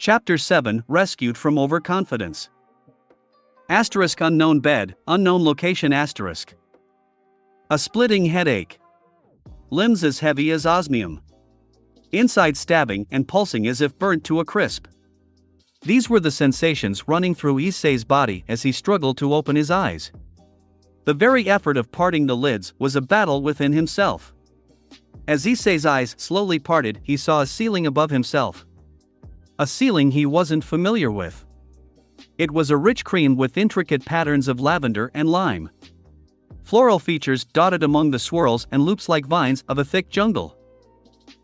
Chapter 7 Rescued from Overconfidence. Asterisk unknown bed, unknown location asterisk. A splitting headache. Limbs as heavy as osmium. Inside stabbing and pulsing as if burnt to a crisp. These were the sensations running through Issei's body as he struggled to open his eyes. The very effort of parting the lids was a battle within himself. As Issei's eyes slowly parted, he saw a ceiling above himself. A ceiling he wasn't familiar with. It was a rich cream with intricate patterns of lavender and lime. Floral features dotted among the swirls and loops like vines of a thick jungle.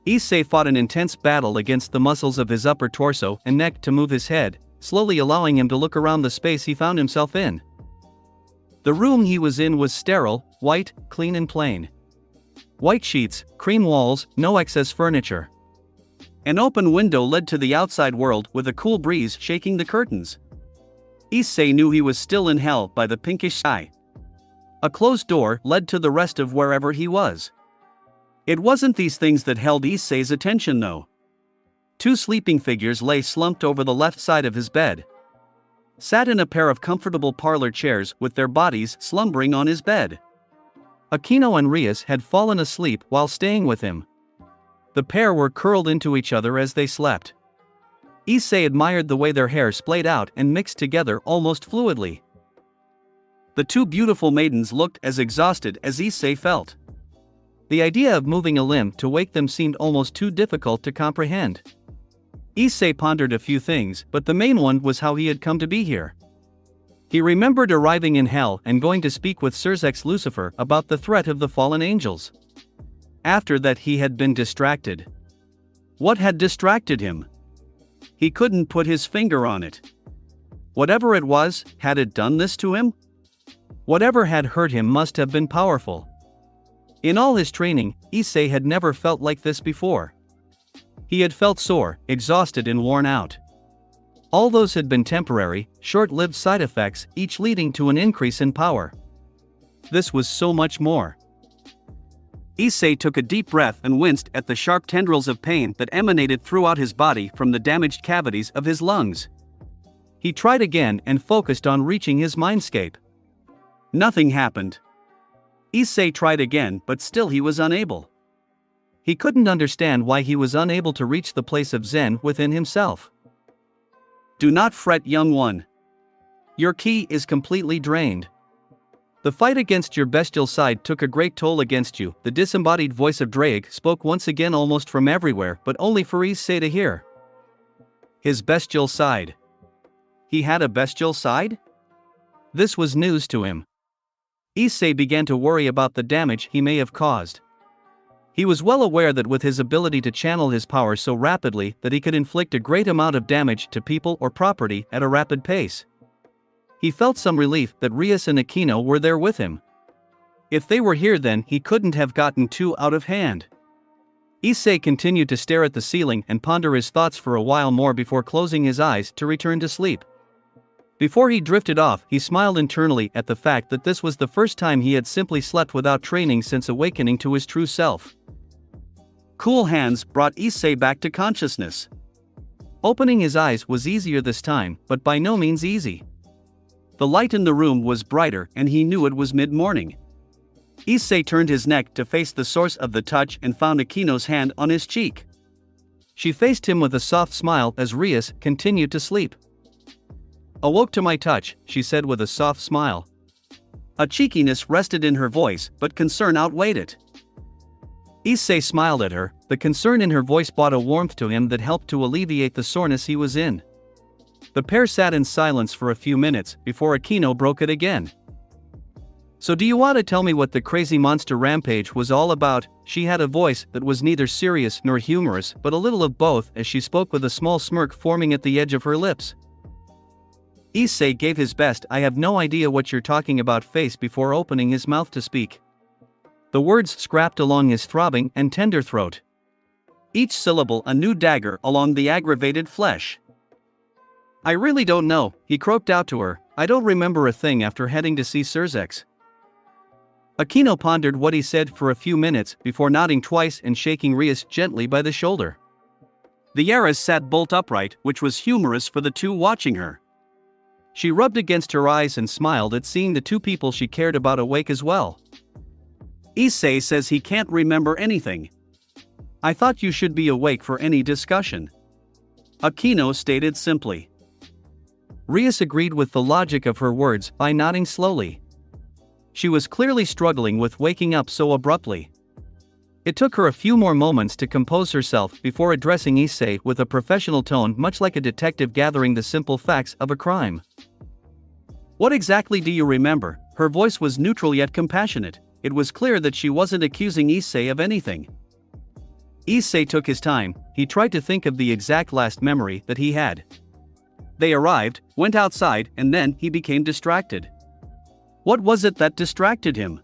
Issei fought an intense battle against the muscles of his upper torso and neck to move his head, slowly allowing him to look around the space he found himself in. The room he was in was sterile, white, clean and plain. White sheets, cream walls, no excess furniture. An open window led to the outside world with a cool breeze shaking the curtains. Issei knew he was still in hell by the pinkish sky. A closed door led to the rest of wherever he was. It wasn't these things that held Issei's attention though. Two sleeping figures lay slumped over the left side of his bed. Sat in a pair of comfortable parlor chairs with their bodies slumbering on his bed. Akino and Rias had fallen asleep while staying with him. The pair were curled into each other as they slept. Issei admired the way their hair splayed out and mixed together almost fluidly. The two beautiful maidens looked as exhausted as Issei felt. The idea of moving a limb to wake them seemed almost too difficult to comprehend. Issei pondered a few things, but the main one was how he had come to be here. He remembered arriving in hell and going to speak with Surzek's Lucifer about the threat of the fallen angels. After that he had been distracted. What had distracted him? He couldn't put his finger on it. Whatever it was, had it done this to him? Whatever had hurt him must have been powerful. In all his training, Issei had never felt like this before. He had felt sore, exhausted and worn out. All those had been temporary, short-lived side effects, each leading to an increase in power. This was so much more. Issei took a deep breath and winced at the sharp tendrils of pain that emanated throughout his body from the damaged cavities of his lungs. He tried again and focused on reaching his mindscape. Nothing happened. Issei tried again, but still he was unable. He couldn't understand why he was unable to reach the place of Zen within himself. Do not fret, young one. Your ki is completely drained. The fight against your bestial side took a great toll against you, the disembodied voice of Drake spoke once again almost from everywhere, but only for Issei to hear. His bestial side. He had a bestial side? This was news to him. Issei began to worry about the damage he may have caused. He was well aware that with his ability to channel his power so rapidly that he could inflict a great amount of damage to people or property at a rapid pace. He felt some relief that Rias and Akino were there with him. If they were here then he couldn't have gotten too out of hand. Issei continued to stare at the ceiling and ponder his thoughts for a while more before closing his eyes to return to sleep. Before he drifted off, he smiled internally at the fact that this was the first time he had simply slept without training since awakening to his true self. Cool hands brought Issei back to consciousness. Opening his eyes was easier this time, but by no means easy. The light in the room was brighter and he knew it was mid-morning. Issei turned his neck to face the source of the touch and found Akino's hand on his cheek. She faced him with a soft smile as Rias continued to sleep. Awoke to my touch, she said with a soft smile. A cheekiness rested in her voice, but concern outweighed it. Issei smiled at her, the concern in her voice brought a warmth to him that helped to alleviate the soreness he was in. The pair sat in silence for a few minutes before Akino broke it again. So do you want to tell me what the crazy monster rampage was all about? She had a voice that was neither serious nor humorous but a little of both as she spoke with a small smirk forming at the edge of her lips. Issei gave his best "I have no idea what you're talking about" face before opening his mouth to speak. The words scrapped along his throbbing and tender throat. Each syllable a new dagger along the aggravated flesh. I really don't know, he croaked out to her. I don't remember a thing after heading to see Surzek's. Akino pondered what he said for a few minutes before nodding twice and shaking Rias gently by the shoulder. The heiress sat bolt upright, which was humorous for the two watching her. She rubbed against her eyes and smiled at seeing the two people she cared about awake as well. Issei says he can't remember anything. I thought you should be awake for any discussion. Akino stated simply. Rias agreed with the logic of her words by nodding slowly. She was clearly struggling with waking up so abruptly. It took her a few more moments to compose herself before addressing Issei with a professional tone, much like a detective gathering the simple facts of a crime. What exactly do you remember? Her voice was neutral yet compassionate. It was clear that she wasn't accusing Issei of anything. Issei took his time. He tried to think of the exact last memory that he had. They arrived, went outside, and then he became distracted. What was it that distracted him?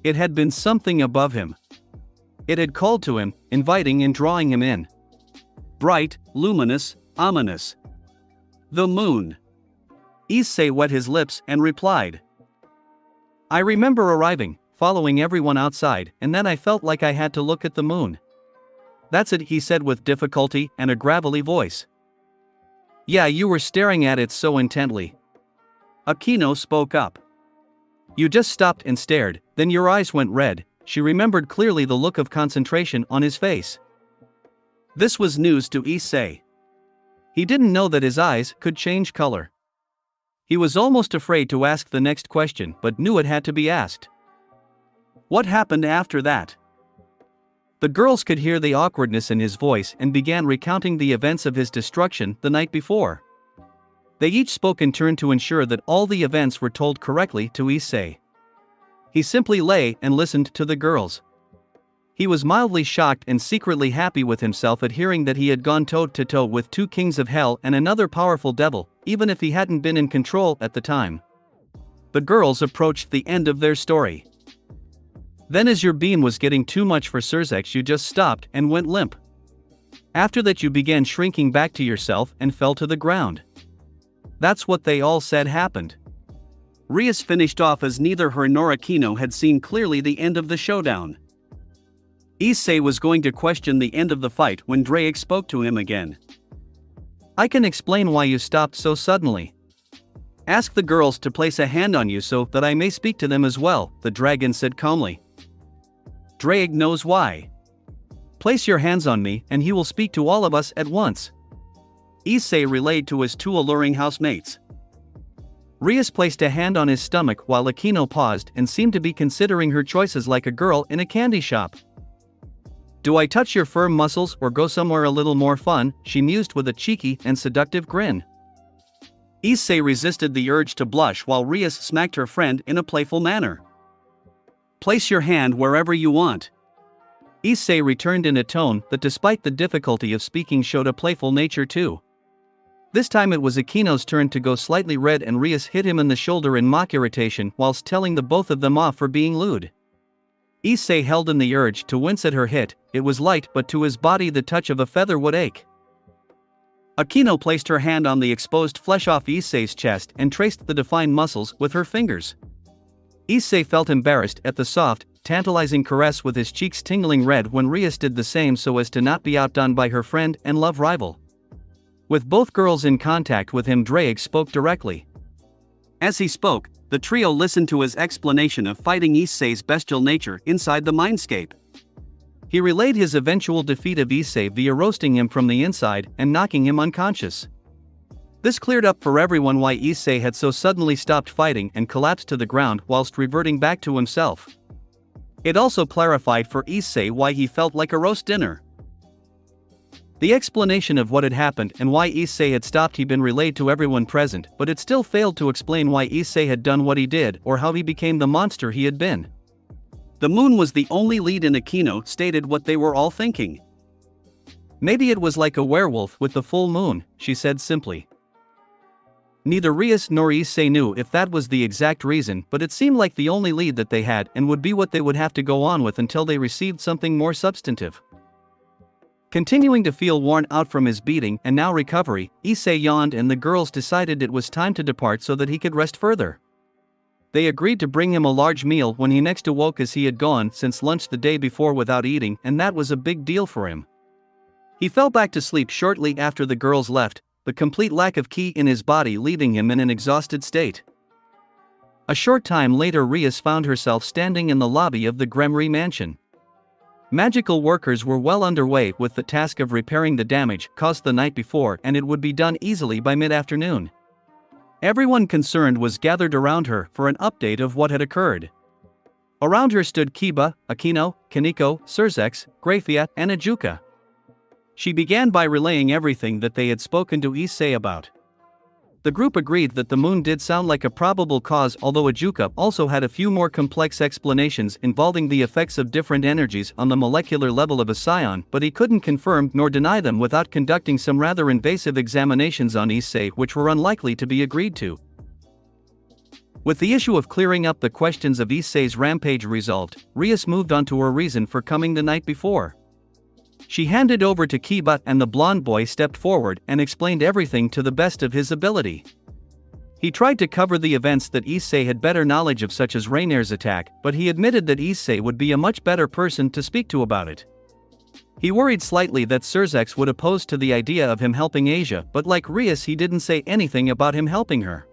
It had been something above him. It had called to him, inviting and drawing him in. Bright, luminous, ominous. The moon. Issei wet his lips and replied. I remember arriving, following everyone outside, and then I felt like I had to look at the moon. That's it, he said with difficulty and a gravelly voice. Yeah, you were staring at it so intently. Akino spoke up. You just stopped and stared, then your eyes went red. She remembered clearly the look of concentration on his face. This was news to Issei. He didn't know that his eyes could change color. He was almost afraid to ask the next question, but knew it had to be asked. What happened after that? The girls could hear the awkwardness in his voice and began recounting the events of his destruction the night before. They each spoke in turn to ensure that all the events were told correctly to Issei. He simply lay and listened to the girls. He was mildly shocked and secretly happy with himself at hearing that he had gone toe-to-toe with two kings of hell and another powerful devil, even if he hadn't been in control at the time. The girls approached the end of their story. Then as your beam was getting too much for Surzex, you just stopped and went limp. After that you began shrinking back to yourself and fell to the ground. That's what they all said happened. Rias finished off as neither her nor Akino had seen clearly the end of the showdown. Issei was going to question the end of the fight when Drake spoke to him again. I can explain why you stopped so suddenly. Ask the girls to place a hand on you so that I may speak to them as well, the dragon said calmly. Drake knows why. Place your hands on me and he will speak to all of us at once. Issei relayed to his two alluring housemates. Rias placed a hand on his stomach while Akino paused and seemed to be considering her choices like a girl in a candy shop. Do I touch your firm muscles or go somewhere a little more fun? She mused with a cheeky and seductive grin. Issei resisted the urge to blush while Rias smacked her friend in a playful manner. Place your hand wherever you want. Issei returned in a tone that despite the difficulty of speaking showed a playful nature too. This time it was Akino's turn to go slightly red and Rias hit him in the shoulder in mock irritation whilst telling the both of them off for being lewd. Issei held in the urge to wince at her hit. It was light, but to his body the touch of a feather would ache. Akino placed her hand on the exposed flesh off Issei's chest and traced the defined muscles with her fingers. Issei felt embarrassed at the soft, tantalizing caress with his cheeks tingling red when Rias did the same so as to not be outdone by her friend and love rival. With both girls in contact with him, Drake spoke directly. As he spoke, the trio listened to his explanation of fighting Issei's bestial nature inside the mindscape. He relayed his eventual defeat of Issei via roasting him from the inside and knocking him unconscious. This cleared up for everyone why Issei had so suddenly stopped fighting and collapsed to the ground whilst reverting back to himself. It also clarified for Issei why he felt like a roast dinner. The explanation of what had happened and why Issei had stopped had been relayed to everyone present, but it still failed to explain why Issei had done what he did or how he became the monster he had been. The moon was the only lead, and Akino stated what they were all thinking. Maybe it was like a werewolf with the full moon, she said simply. Neither Rias nor Issei knew if that was the exact reason, but it seemed like the only lead that they had and would be what they would have to go on with until they received something more substantive. Continuing to feel worn out from his beating and now recovery, Issei yawned and the girls decided it was time to depart so that he could rest further. They agreed to bring him a large meal when he next awoke, as he had gone since lunch the day before without eating, and that was a big deal for him. He fell back to sleep shortly after the girls left, the complete lack of ki in his body leaving him in an exhausted state. A short time later, Rias found herself standing in the lobby of the Gremry mansion. Magical workers were well underway with the task of repairing the damage caused the night before, and it would be done easily by mid-afternoon. Everyone concerned was gathered around her for an update of what had occurred. Around her stood Kiba, Akino, Kaneko, Surzex, Grafia, and Ajuka. She began by relaying everything that they had spoken to Issei about. The group agreed that the moon did sound like a probable cause, although Ajuka also had a few more complex explanations involving the effects of different energies on the molecular level of a saiyan, but he couldn't confirm nor deny them without conducting some rather invasive examinations on Issei, which were unlikely to be agreed to. With the issue of clearing up the questions of Issei's rampage resolved, Rias moved on to her reason for coming the night before. She handed over to Kiba, and the blonde boy stepped forward and explained everything to the best of his ability. He tried to cover the events that Issei had better knowledge of, such as Rainier's attack, but he admitted that Issei would be a much better person to speak to about it. He worried slightly that Surzex would oppose to the idea of him helping Asia, but like Rias, he didn't say anything about him helping her.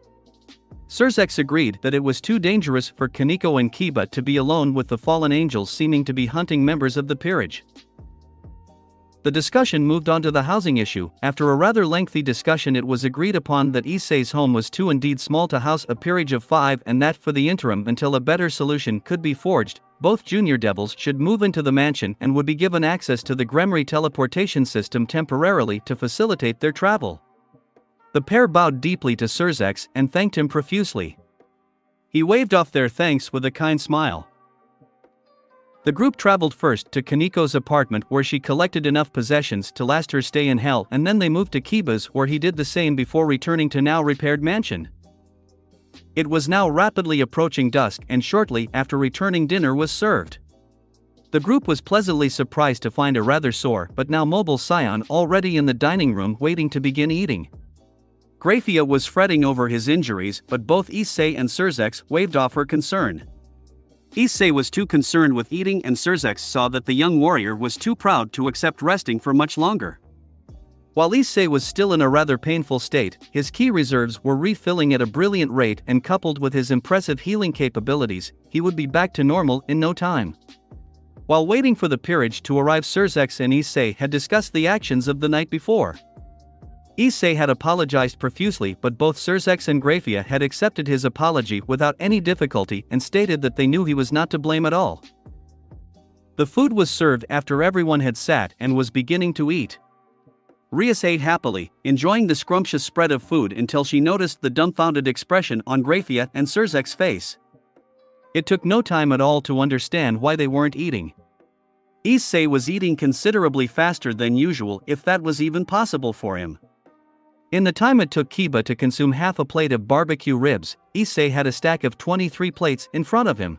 Surzex agreed that it was too dangerous for Kaneko and Kiba to be alone with the fallen angels seeming to be hunting members of the Peerage. The discussion moved on to the housing issue. After a rather lengthy discussion, it was agreed upon that Issei's home was too indeed small to house a Peerage of 5, and that for the interim, until a better solution could be forged, both junior devils should move into the mansion and would be given access to the Gremry teleportation system temporarily to facilitate their travel. The pair bowed deeply to Surzex and thanked him profusely. He waved off their thanks with a kind smile. The group traveled first to Kaneko's apartment, where she collected enough possessions to last her stay in hell, and then they moved to Kiba's, where he did the same before returning to now repaired mansion. It was now rapidly approaching dusk, and shortly after returning, dinner was served. The group was pleasantly surprised to find a rather sore but now mobile saiyan already in the dining room waiting to begin eating. Grafia was fretting over his injuries, but both Issei and Surzex waved off her concern. Issei was too concerned with eating, and Surzex saw that the young warrior was too proud to accept resting for much longer. While Issei was still in a rather painful state, his ki reserves were refilling at a brilliant rate, and coupled with his impressive healing capabilities, he would be back to normal in no time. While waiting for the Peerage to arrive, Surzex and Issei had discussed the actions of the night before. Issei had apologized profusely, but both Surzex and Grafia had accepted his apology without any difficulty and stated that they knew he was not to blame at all. The food was served after everyone had sat and was beginning to eat. Rias ate happily, enjoying the scrumptious spread of food until she noticed the dumbfounded expression on Grafia and Surzex's face. It took no time at all to understand why they weren't eating. Issei was eating considerably faster than usual, if that was even possible for him. In the time it took Kiba to consume half a plate of barbecue ribs, Issei had a stack of 23 plates in front of him.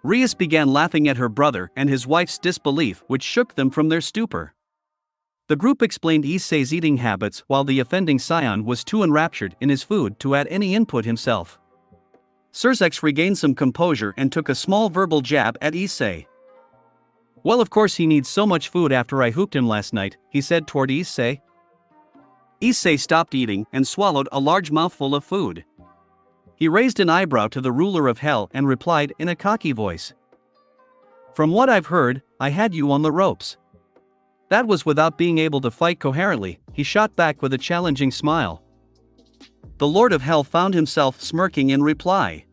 Rias began laughing at her brother and his wife's disbelief, which shook them from their stupor. The group explained Issei's eating habits, while the offending scion was too enraptured in his food to add any input himself. Surzex regained some composure and took a small verbal jab at Issei. "Well, of course he needs so much food after I hooped him last night," he said toward Issei. Issei stopped eating and swallowed a large mouthful of food. He raised an eyebrow to the ruler of hell and replied in a cocky voice, "From what I've heard, I had you on the ropes." That was without being able to fight coherently, he shot back with a challenging smile. The Lord of Hell found himself smirking in reply.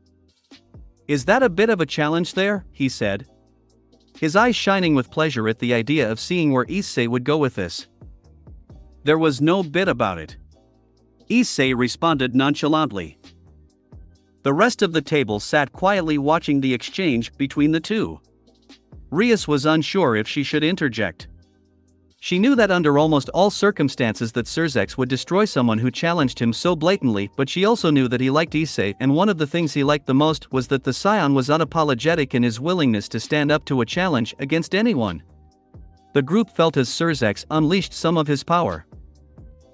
"Is that a bit of a challenge there?" he said. His eyes shining with pleasure at the idea of seeing where Issei would go with this. "There was no bit about it," Issei responded nonchalantly. The rest of the table sat quietly watching the exchange between the two. Rias was unsure if she should interject. She knew that under almost all circumstances that Surzex would destroy someone who challenged him so blatantly, but she also knew that he liked Issei, and one of the things he liked the most was that the scion was unapologetic in his willingness to stand up to a challenge against anyone. The group felt as Surzex unleashed some of his power.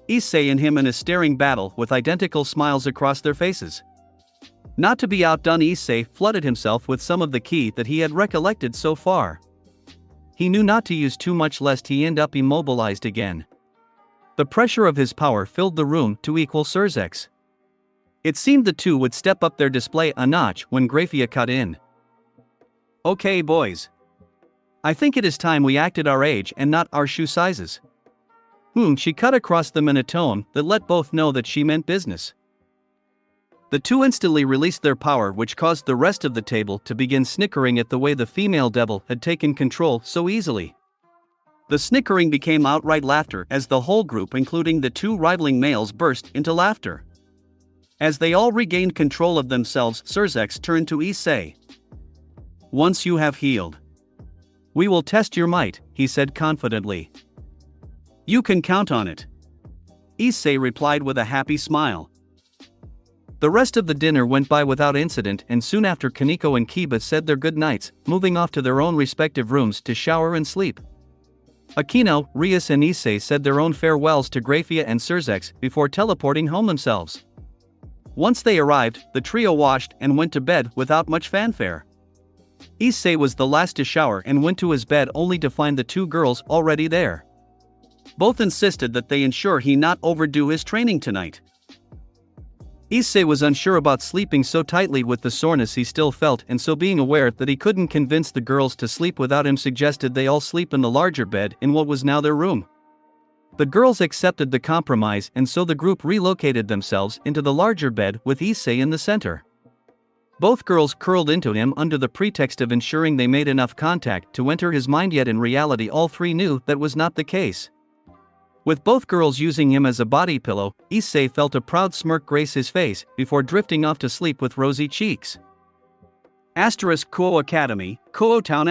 Issei and him in a staring battle with identical smiles across their faces. Not to be outdone, Issei flooded himself with some of the ki that he had recollected so far. he knew not to use too much lest he end up immobilized again. The pressure of his power filled the room to equal Surzek's. It seemed the two would step up their display a notch when Grafia cut in. "Okay, boys. I think it is time we acted our age and not our shoe sizes." She cut across them in a tone that let both know that she meant business. The two instantly released their power, which caused the rest of the table to begin snickering at the way the female devil had taken control so easily. The snickering became outright laughter as the whole group, including the two rivaling males, burst into laughter. As they all regained control of themselves, Surzek turned to Issei. "Once you have healed, we will test your might," he said confidently. "You can count on it," Issei replied with a happy smile. The rest of the dinner went by without incident, and soon after Kaneko and Kiba said their good nights, moving off to their own respective rooms to shower and sleep. Akino, Rias and Issei said their own farewells to Grafia and Surzek before teleporting home themselves. Once they arrived, the trio washed and went to bed without much fanfare. Issei was the last to shower and went to his bed only to find the two girls already there. Both insisted that they ensure he not overdo his training tonight. Issei was unsure about sleeping so tightly with the soreness he still felt, and so being aware that he couldn't convince the girls to sleep without him, suggested they all sleep in the larger bed in what was now their room. The girls accepted the compromise, and so the group relocated themselves into the larger bed with Issei in the center. Both girls curled into him under the pretext of ensuring they made enough contact to enter his mind, yet in reality all three knew that was not the case. With both girls using him as a body pillow, Issei felt a proud smirk grace his face before drifting off to sleep with rosy cheeks. Kuo Academy, Kuo Town.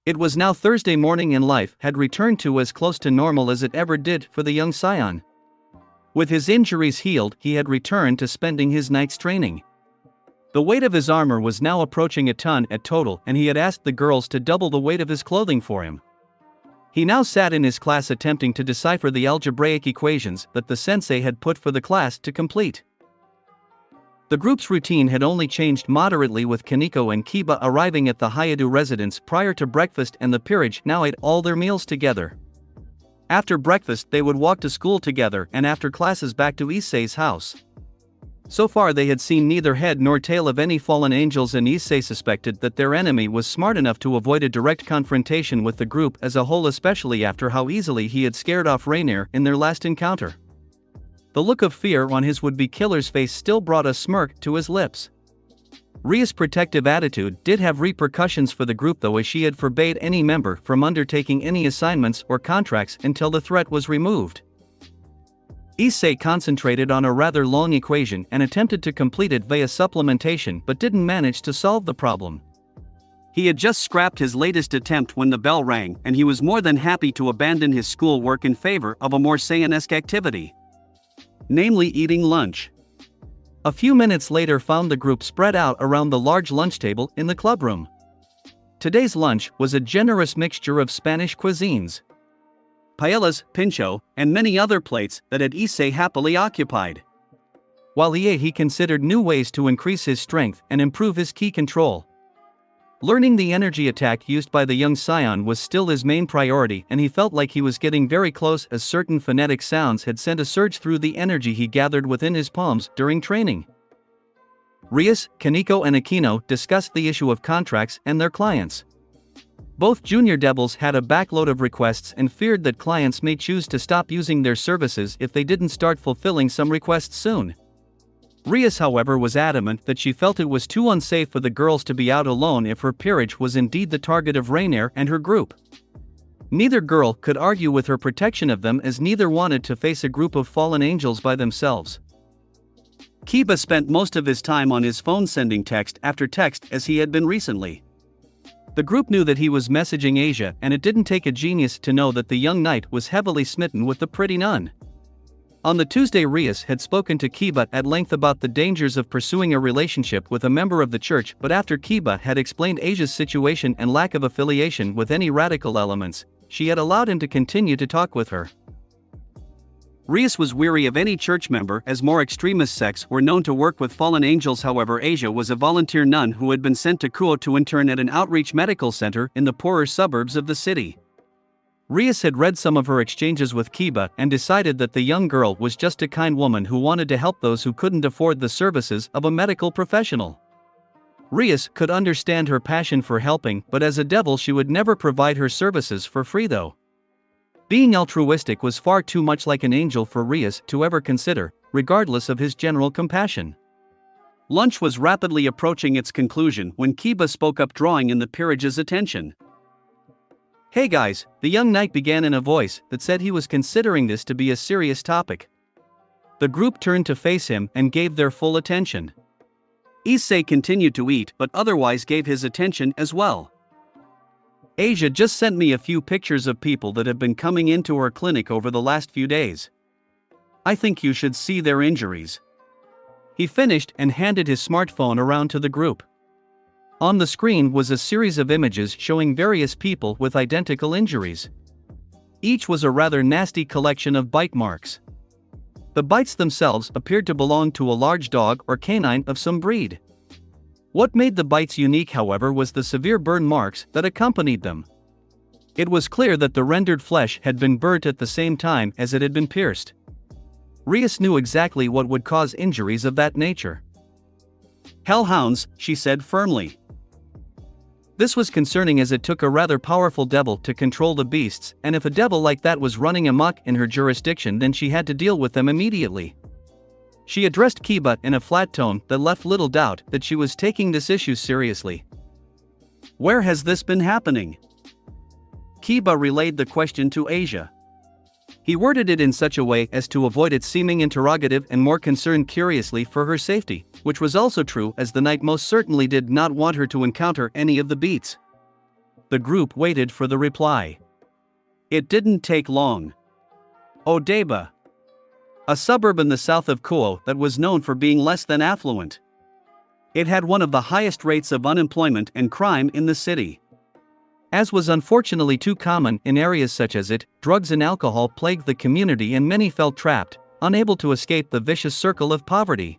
It was now Thursday morning and life had returned to as close to normal as it ever did for the young scion. With his injuries healed, he had returned to spending his night's training. The weight of his armor was now approaching a ton at total, and he had asked the girls to double the weight of his clothing for him. He now sat in his class attempting to decipher the algebraic equations that the sensei had put for the class to complete. The group's routine had only changed moderately, with Kaneko and Kiba arriving at the Hayadu residence prior to breakfast, and the Peerage now ate all their meals together. After breakfast they would walk to school together, and after classes back to Issei's house. So far they had seen neither head nor tail of any fallen angels, and Issei suspected that their enemy was smart enough to avoid a direct confrontation with the group as a whole, especially after how easily he had scared off Rainier in their last encounter. The look of fear on his would-be killer's face still brought a smirk to his lips. Ria's protective attitude did have repercussions for the group though, as she had forbade any member from undertaking any assignments or contracts until the threat was removed. Issei concentrated on a rather long equation and attempted to complete it via supplementation, but didn't manage to solve the problem. He had just scrapped his latest attempt when the bell rang, and he was more than happy to abandon his schoolwork in favor of a more Saiyan-esque activity, namely eating lunch. A few minutes later found the group spread out around the large lunch table in the clubroom. Today's lunch was a generous mixture of Spanish cuisines, paellas, pincho, and many other plates that had Issei happily occupied. While he ate, he considered new ways to increase his strength and improve his ki control. Learning the energy attack used by the young scion was still his main priority, and he felt like he was getting very close, as certain phonetic sounds had sent a surge through the energy he gathered within his palms during training. Rias, Kaneko and Akino discussed the issue of contracts and their clients. Both junior devils had a backload of requests and feared that clients may choose to stop using their services if they didn't start fulfilling some requests soon. Rias, however, was adamant that she felt it was too unsafe for the girls to be out alone if her peerage was indeed the target of Rainier and her group. Neither girl could argue with her protection of them, as neither wanted to face a group of fallen angels by themselves. Kiba spent most of his time on his phone sending text after text, as he had been recently. The group knew that he was messaging Asia, and it didn't take a genius to know that the young knight was heavily smitten with the pretty nun. On the Tuesday, Rias had spoken to Kiba at length about the dangers of pursuing a relationship with a member of the church, but after Kiba had explained Asia's situation and lack of affiliation with any radical elements, she had allowed him to continue to talk with her. Rias was weary of any church member as more extremist sects were known to work with fallen angels. However, Asia was a volunteer nun who had been sent to Kuo to intern at an outreach medical center in the poorer suburbs of the city. Rias had read some of her exchanges with Kiba and decided that the young girl was just a kind woman who wanted to help those who couldn't afford the services of a medical professional. Rias could understand her passion for helping, but as a devil she would never provide her services for free though. Being altruistic was far too much like an angel for Rias to ever consider, regardless of his general compassion. Lunch was rapidly approaching its conclusion when Kiba spoke up, drawing in the Peerage's attention. "Hey guys," the young knight began in a voice that said he was considering this to be a serious topic. The group turned to face him and gave their full attention. Issei continued to eat but otherwise gave his attention as well. "Asia just sent me a few pictures of people that have been coming into her clinic over the last few days. I think you should see their injuries." He finished and handed his smartphone around to the group. On the screen was a series of images showing various people with identical injuries. Each was a rather nasty collection of bite marks. The bites themselves appeared to belong to a large dog or canine of some breed. What made the bites unique, however, was the severe burn marks that accompanied them. It was clear that the rendered flesh had been burnt at the same time as it had been pierced. Rias knew exactly what would cause injuries of that nature. "Hellhounds," she said firmly. This was concerning as it took a rather powerful devil to control the beasts, and if a devil like that was running amok in her jurisdiction, then she had to deal with them immediately. She addressed Kiba in a flat tone that left little doubt that she was taking this issue seriously. "Where has this been happening?" Kiba relayed the question to Asia. He worded it in such a way as to avoid its seeming interrogative and more concerned curiously for her safety, which was also true as the knight most certainly did not want her to encounter any of the beats. The group waited for the reply. It didn't take long. Odaiba, a suburb in the south of Kuo that was known for being less than affluent. It had one of the highest rates of unemployment and crime in the city. As was unfortunately too common in areas such as it, drugs and alcohol plagued the community and many felt trapped, unable to escape the vicious circle of poverty.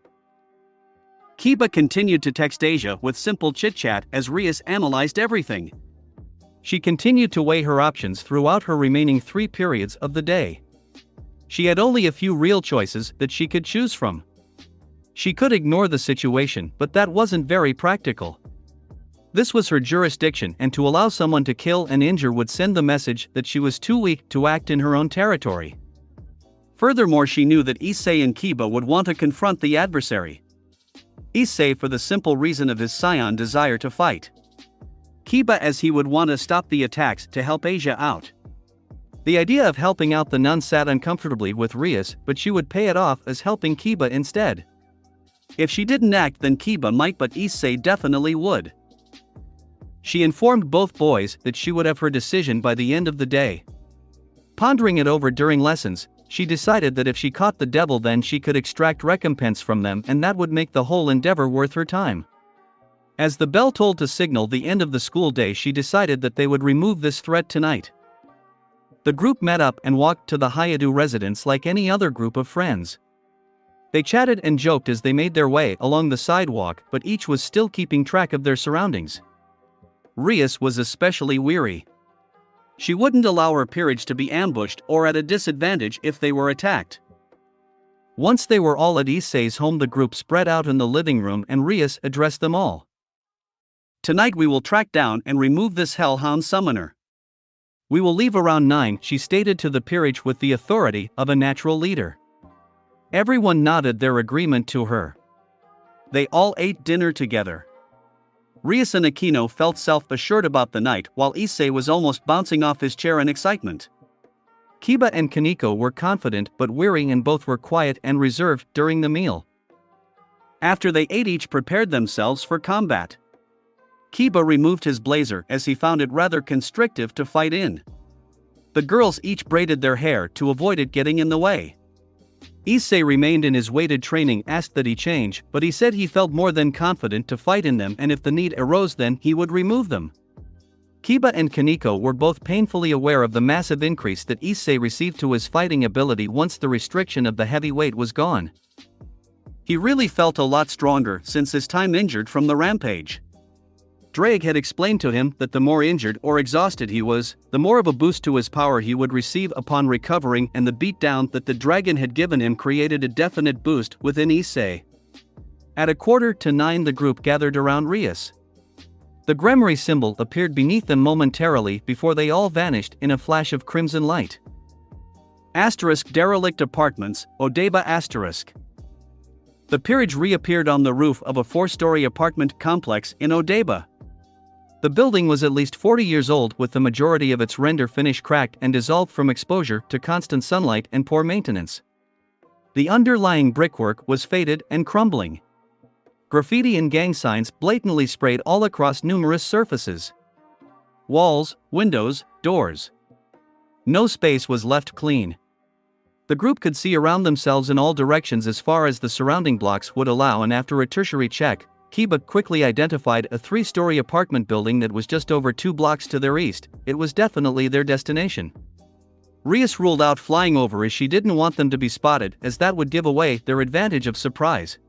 Kiba continued to text Asia with simple chit-chat as Rias analyzed everything. She continued to weigh her options throughout her remaining 3 periods of the day. She had only a few real choices that she could choose from. She could ignore the situation, but that wasn't very practical. This was her jurisdiction, and to allow someone to kill and injure would send the message that she was too weak to act in her own territory. Furthermore, she knew that Issei and Kiba would want to confront the adversary. Issei for the simple reason of his saiyan desire to fight. Kiba as he would want to stop the attacks to help Asia out. The idea of helping out the nun sat uncomfortably with Rias, but she would pay it off as helping Kiba instead. If she didn't act, then Kiba might, but Issei definitely would. She informed both boys that she would have her decision by the end of the day. Pondering it over during lessons, she decided that if she caught the devil, then she could extract recompense from them, and that would make the whole endeavor worth her time. As the bell tolled to signal the end of the school day, she decided that they would remove this threat tonight. The group met up and walked to the Hayadu residence like any other group of friends. They chatted and joked as they made their way along the sidewalk, but each was still keeping track of their surroundings. Rias was especially weary. She wouldn't allow her peerage to be ambushed or at a disadvantage if they were attacked. Once they were all at Issei's home, the group spread out in the living room and Rias addressed them all. "Tonight we will track down and remove this hellhound summoner. We will leave around 9, she stated to the peerage with the authority of a natural leader. Everyone nodded their agreement to her. They all ate dinner together. Rias and Aquino felt self-assured about the night, while Issei was almost bouncing off his chair in excitement. Kiba and Kaneko were confident but weary, and both were quiet and reserved during the meal. After they ate, each prepared themselves for combat. Kiba removed his blazer as he found it rather constrictive to fight in. The girls each braided their hair to avoid it getting in the way. Issei remained in his weighted training, asked that he change, but he said he felt more than confident to fight in them, and if the need arose then he would remove them. Kiba and Kaneko were both painfully aware of the massive increase that Issei received to his fighting ability once the restriction of the heavy weight was gone. He really felt a lot stronger since his time injured from the rampage. Drake had explained to him that the more injured or exhausted he was, the more of a boost to his power he would receive upon recovering, and the beatdown that the dragon had given him created a definite boost within Issei. At 8:45 the group gathered around Rias. The Gremory symbol appeared beneath them momentarily before they all vanished in a flash of crimson light. Derelict Apartments, Odaiba. The Peerage reappeared on the roof of a 4-story apartment complex in Odaiba. The building was at least 40 years old, with the majority of its render finish cracked and dissolved from exposure to constant sunlight and poor maintenance. The underlying brickwork was faded and crumbling. Graffiti and gang signs blatantly sprayed all across numerous surfaces. Walls, windows, doors. No space was left clean. The group could see around themselves in all directions as far as the surrounding blocks would allow, and after a tertiary check, Kiba quickly identified a 3-story apartment building that was just over 2 blocks to their east. It was definitely their destination. Rias ruled out flying over as she didn't want them to be spotted, as that would give away their advantage of surprise.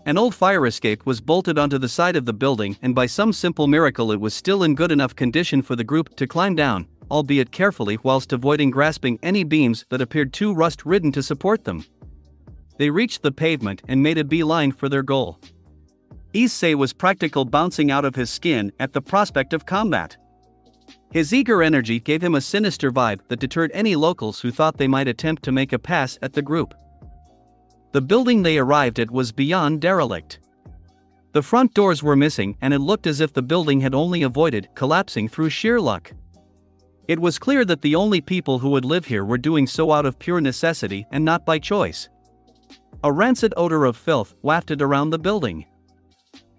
An old fire escape was bolted onto the side of the building, and by some simple miracle it was still in good enough condition for the group to climb down, albeit carefully, whilst avoiding grasping any beams that appeared too rust-ridden to support them. They reached the pavement and made a beeline for their goal. Issei was practically bouncing out of his skin at the prospect of combat. His eager energy gave him a sinister vibe that deterred any locals who thought they might attempt to make a pass at the group. The building they arrived at was beyond derelict. The front doors were missing, and it looked as if the building had only avoided collapsing through sheer luck. It was clear that the only people who would live here were doing so out of pure necessity and not by choice. A rancid odor of filth wafted around the building.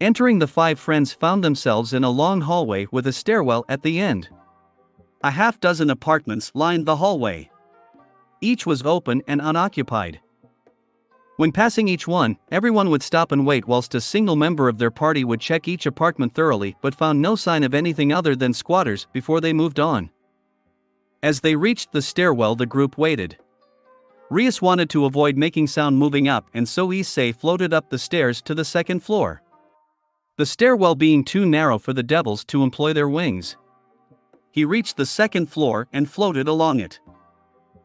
Entering, the 5 friends found themselves in a long hallway with a stairwell at the end. A half-dozen apartments lined the hallway. Each was open and unoccupied. When passing each one, everyone would stop and wait whilst a single member of their party would check each apartment thoroughly, but found no sign of anything other than squatters before they moved on. As they reached the stairwell, the group waited. Rias wanted to avoid making sound moving up, and so Issei floated up the stairs to the 2nd floor. The stairwell being too narrow for the devils to employ their wings. He reached the 2nd floor and floated along it.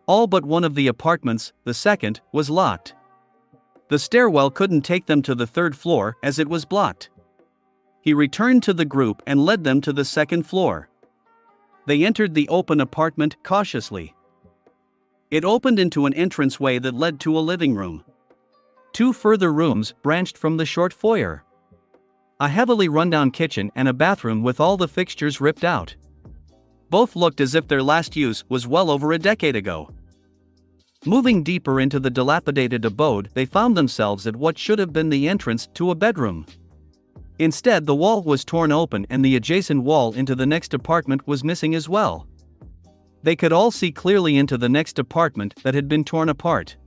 All but one of the apartments, the 2nd, was locked. The stairwell couldn't take them to the 3rd floor as it was blocked. He returned to the group and led them to the 2nd floor. They entered the open apartment cautiously. It opened into an entranceway that led to a living room. 2 further rooms branched from the short foyer. A heavily rundown kitchen and a bathroom with all the fixtures ripped out. Both looked as if their last use was well over a decade ago. Moving deeper into the dilapidated abode, they found themselves at what should have been the entrance to a bedroom. Instead, the wall was torn open and the adjacent wall into the next apartment was missing as well. They could all see clearly into the next apartment that had been torn apart.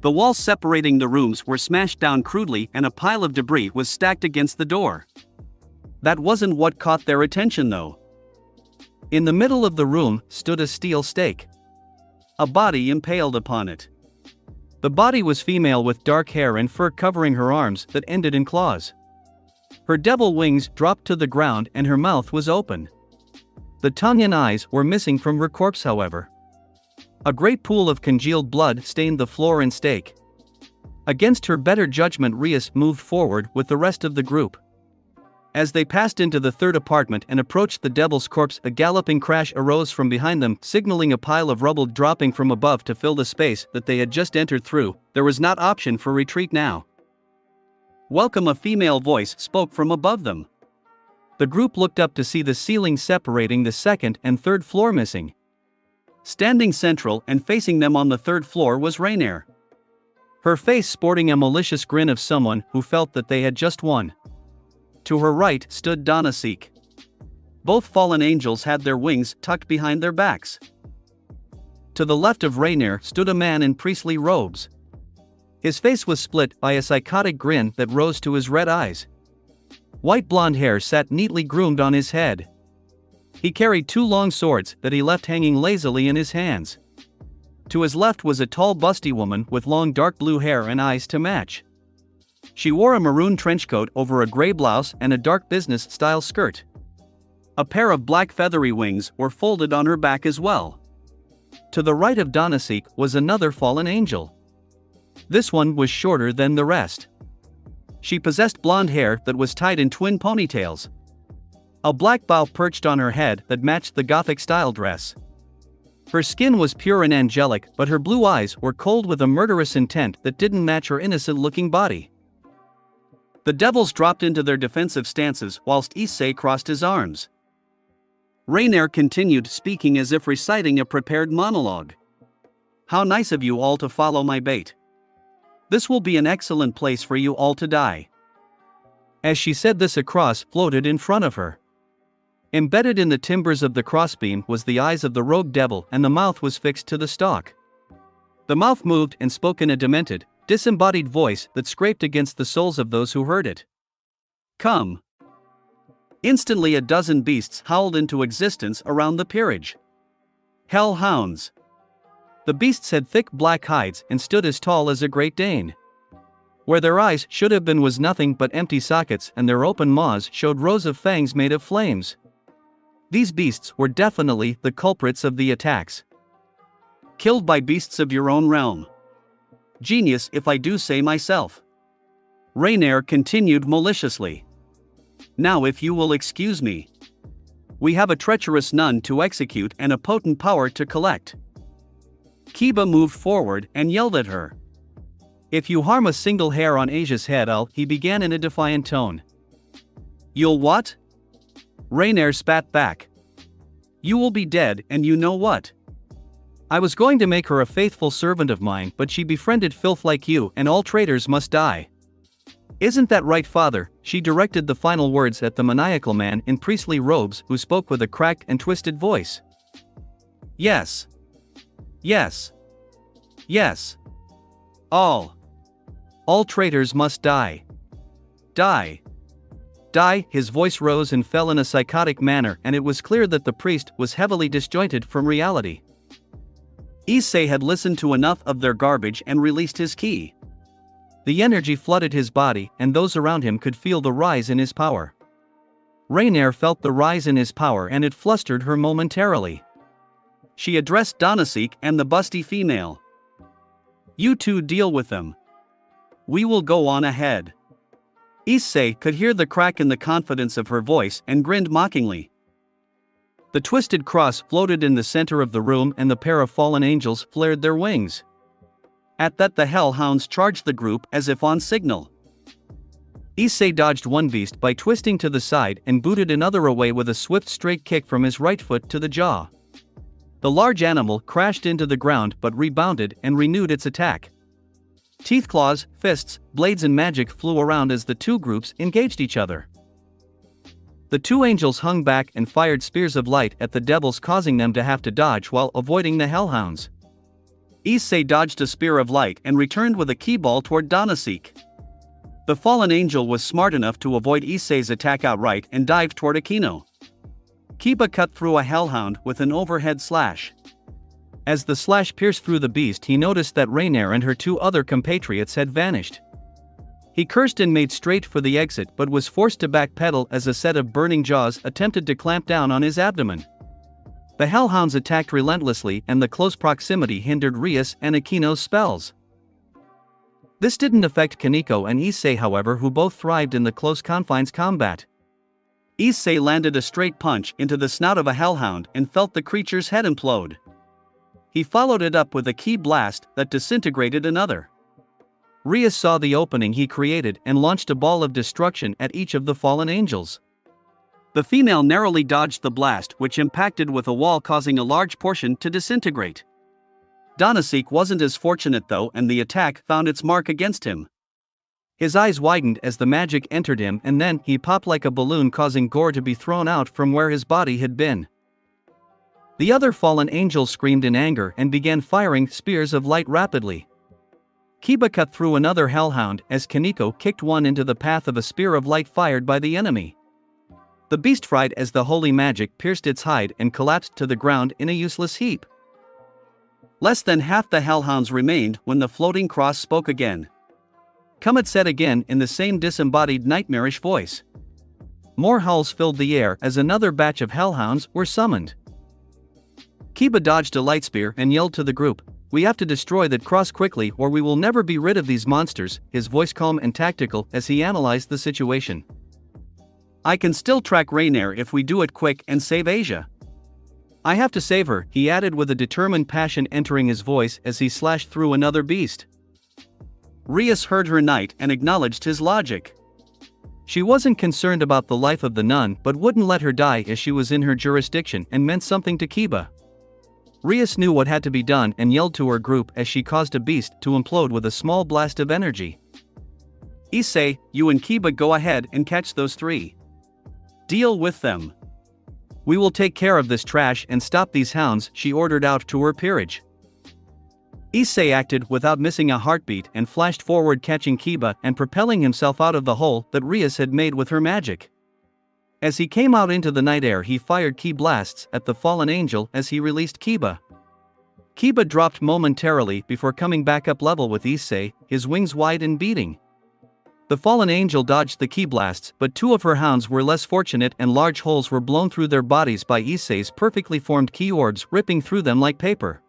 The walls separating the rooms were smashed down crudely, and a pile of debris was stacked against the door. That wasn't what caught their attention though. In the middle of the room stood a steel stake. A body impaled upon it. The body was female with dark hair and fur covering her arms that ended in claws. Her devil wings dropped to the ground and her mouth was open. The tongue and eyes were missing from her corpse, however. A great pool of congealed blood stained the floor and stake. Against her better judgment, Rias moved forward with the rest of the group. As they passed into the 3rd apartment and approached the devil's corpse, a galloping crash arose from behind them, signaling a pile of rubble dropping from above to fill the space that they had just entered through. There was not option for retreat now. "Welcome," a female voice spoke from above them. The group looked up to see the ceiling separating the 2nd and 3rd floor missing. Standing central and facing them on the 3rd floor was Rainier. Her face sporting a malicious grin of someone who felt that they had just won. To her right stood Donasek. Both fallen angels had their wings tucked behind their backs. To the left of Rainier stood a man in priestly robes. His face was split by a psychotic grin that rose to his red eyes. White blonde hair sat neatly groomed on his head. He carried two long swords that he left hanging lazily in his hands. To his left was a tall busty woman with long dark blue hair and eyes to match. She wore a maroon trenchcoat over a gray blouse and a dark business-style skirt. A pair of black feathery wings were folded on her back as well. To the right of Donasek was another fallen angel. This one was shorter than the rest. She possessed blonde hair that was tied in twin ponytails. A black bow perched on her head that matched the Gothic-style dress. Her skin was pure and angelic, but her blue eyes were cold with a murderous intent that didn't match her innocent-looking body. The devils dropped into their defensive stances whilst Issei crossed his arms. Rainier continued speaking as if reciting a prepared monologue. "How nice of you all to follow my bait. This will be an excellent place for you all to die." As she said this, a cross floated in front of her. Embedded in the timbers of the crossbeam was the eyes of the rogue devil, and the mouth was fixed to the stalk. The mouth moved and spoke in a demented, disembodied voice that scraped against the souls of those who heard it. "Come." Instantly a dozen beasts howled into existence around the peerage. Hell hounds. The beasts had thick black hides and stood as tall as a Great Dane. Where their eyes should have been was nothing but empty sockets, and their open maws showed rows of fangs made of flames. These beasts were definitely the culprits of the attacks. "Killed by beasts of your own realm. Genius, if I do say myself." Rainier continued maliciously. "Now if you will excuse me. We have a treacherous nun to execute and a potent power to collect." Kiba moved forward and yelled at her. "If you harm a single hair on Asia's head, he began in a defiant tone. "You'll what?" Rainier spat back. "You will be dead, and you know what? I was going to make her a faithful servant of mine, but she befriended filth like you, and all traitors must die. Isn't that right, father?" She directed the final words at the maniacal man in priestly robes who spoke with a cracked and twisted voice. "Yes. Yes. Yes. All traitors must die. Die. Die." His voice rose and fell in a psychotic manner, and it was clear that the priest was heavily disjointed from reality. Issei had listened to enough of their garbage and released his ki. The energy flooded his body, and those around him could feel the rise in his power. Rainier felt the rise in his power, and it flustered her momentarily. She addressed Donasek and the busty female. "You two deal with them. We will go on ahead." Issei could hear the crack in the confidence of her voice and grinned mockingly. The twisted cross floated in the center of the room, and the pair of fallen angels flared their wings. At that, the hellhounds charged the group as if on signal. Issei dodged one beast by twisting to the side and booted another away with a swift straight kick from his right foot to the jaw. The large animal crashed into the ground but rebounded and renewed its attack. Teeth, claws, fists, blades and magic flew around as the two groups engaged each other. The two angels hung back and fired spears of light at the devils, causing them to have to dodge while avoiding the hellhounds. Issei dodged a spear of light and returned with a key ball toward Donasek. The fallen angel was smart enough to avoid Issei's attack outright and dived toward Akino. Kiba cut through a hellhound with an overhead slash. As the slash pierced through the beast, he noticed that Rainier and her two other compatriots had vanished. He cursed and made straight for the exit, but was forced to backpedal as a set of burning jaws attempted to clamp down on his abdomen. The hellhounds attacked relentlessly, and the close proximity hindered Rias and Akino's spells. This didn't affect Kaneko and Issei, however, who both thrived in the close confines combat. Issei landed a straight punch into the snout of a hellhound and felt the creature's head implode. He followed it up with a ki blast that disintegrated another. Rias saw the opening he created and launched a ball of destruction at each of the fallen angels. The female narrowly dodged the blast, which impacted with a wall, causing a large portion to disintegrate. Donasek wasn't as fortunate though, and the attack found its mark against him. His eyes widened as the magic entered him, and then he popped like a balloon, causing gore to be thrown out from where his body had been. The other fallen angel screamed in anger and began firing spears of light rapidly. Kiba cut through another hellhound as Kaneko kicked one into the path of a spear of light fired by the enemy. The beast fried as the holy magic pierced its hide and collapsed to the ground in a useless heap. Less than half the hellhounds remained when the floating cross spoke again. "Come," it said again in the same disembodied nightmarish voice. More howls filled the air as another batch of hellhounds were summoned. Kiba dodged a light spear and yelled to the group, "We have to destroy that cross quickly or we will never be rid of these monsters," his voice calm and tactical as he analyzed the situation. "I can still track Rainier if we do it quick and save Asia. I have to save her," he added with a determined passion entering his voice as he slashed through another beast. Rias heard her knight and acknowledged his logic. She wasn't concerned about the life of the nun but wouldn't let her die as she was in her jurisdiction and meant something to Kiba. Rias knew what had to be done and yelled to her group as she caused a beast to implode with a small blast of energy. "Issei, you and Kiba go ahead and catch those three. Deal with them. We will take care of this trash and stop these hounds," she ordered out to her peerage. Issei acted without missing a heartbeat and flashed forward, catching Kiba and propelling himself out of the hole that Rias had made with her magic. As he came out into the night air, he fired ki blasts at the fallen angel as he released Kiba. Kiba dropped momentarily before coming back up level with Issei, his wings wide and beating. The fallen angel dodged the ki blasts, but two of her hounds were less fortunate and large holes were blown through their bodies by Issei's perfectly formed ki orbs, ripping through them like paper.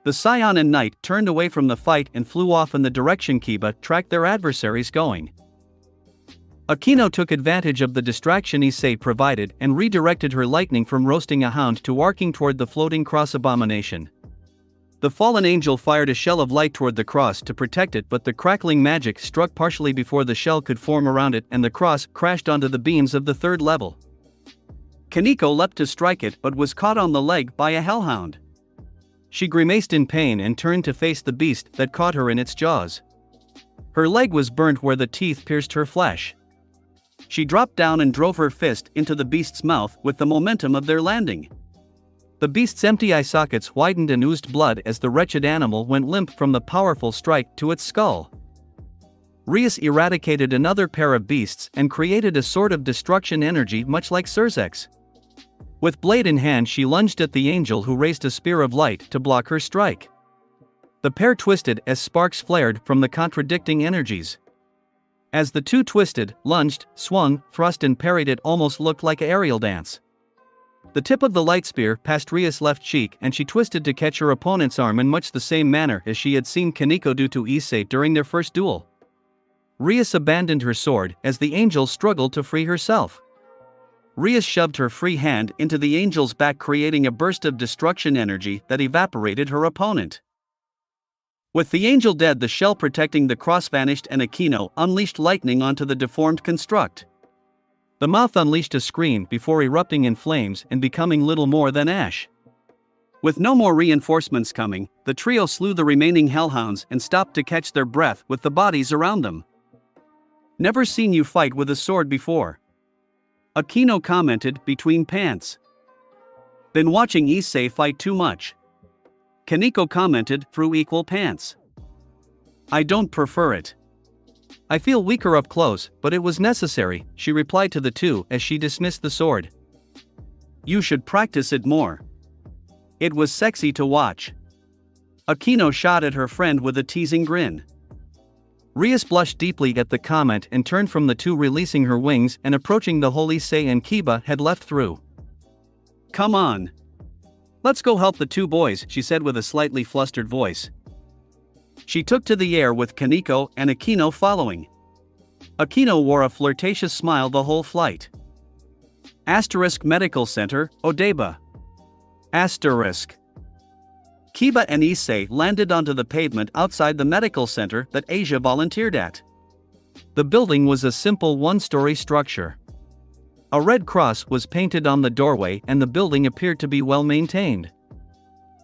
The saiyan and knight turned away from the fight and flew off in the direction Kiba tracked their adversaries going. Akino took advantage of the distraction Issei provided and redirected her lightning from roasting a hound to arcing toward the floating cross abomination. The fallen angel fired a shell of light toward the cross to protect it, but the crackling magic struck partially before the shell could form around it and the cross crashed onto the beams of the third level. Kaneko leapt to strike it but was caught on the leg by a hellhound. She grimaced in pain and turned to face the beast that caught her in its jaws. Her leg was burnt where the teeth pierced her flesh. She dropped down and drove her fist into the beast's mouth with the momentum of their landing. The beast's empty eye sockets widened and oozed blood as the wretched animal went limp from the powerful strike to its skull. Rias eradicated another pair of beasts and created a sort of destruction energy much like Surzek's. With blade in hand, she lunged at the angel, who raised a spear of light to block her strike. The pair twisted as sparks flared from the contradicting energies. As the two twisted, lunged, swung, thrust and parried, it almost looked like an aerial dance. The tip of the light spear passed Rias' left cheek and she twisted to catch her opponent's arm in much the same manner as she had seen Kaneko do to Issei during their first duel. Rias abandoned her sword as the angel struggled to free herself. Rias shoved her free hand into the angel's back, creating a burst of destruction energy that evaporated her opponent. With the angel dead, the shell protecting the cross vanished and Akino unleashed lightning onto the deformed construct. The mouth unleashed a scream before erupting in flames and becoming little more than ash. With no more reinforcements coming, the trio slew the remaining hellhounds and stopped to catch their breath with the bodies around them. "Never seen you fight with a sword before," Akino commented between pants. "Been watching Issei fight too much," Kaneko commented through equal pants. "I don't prefer it. I feel weaker up close, but it was necessary," she replied to the two as she dismissed the sword. "You should practice it more. It was sexy to watch." Akino shot at her friend with a teasing grin. Rias blushed deeply at the comment and turned from the two, releasing her wings and approaching the hole Issei and Kiba had left through. "Come on. Let's go help the two boys," she said with a slightly flustered voice. She took to the air with Kaneko and Akino following. Akino wore a flirtatious smile the whole flight. Medical Center, Odaiba. Kiba and Issei landed onto the pavement outside the medical center that Asia volunteered at. The building was a simple one-story structure. A red cross was painted on the doorway and the building appeared to be well maintained.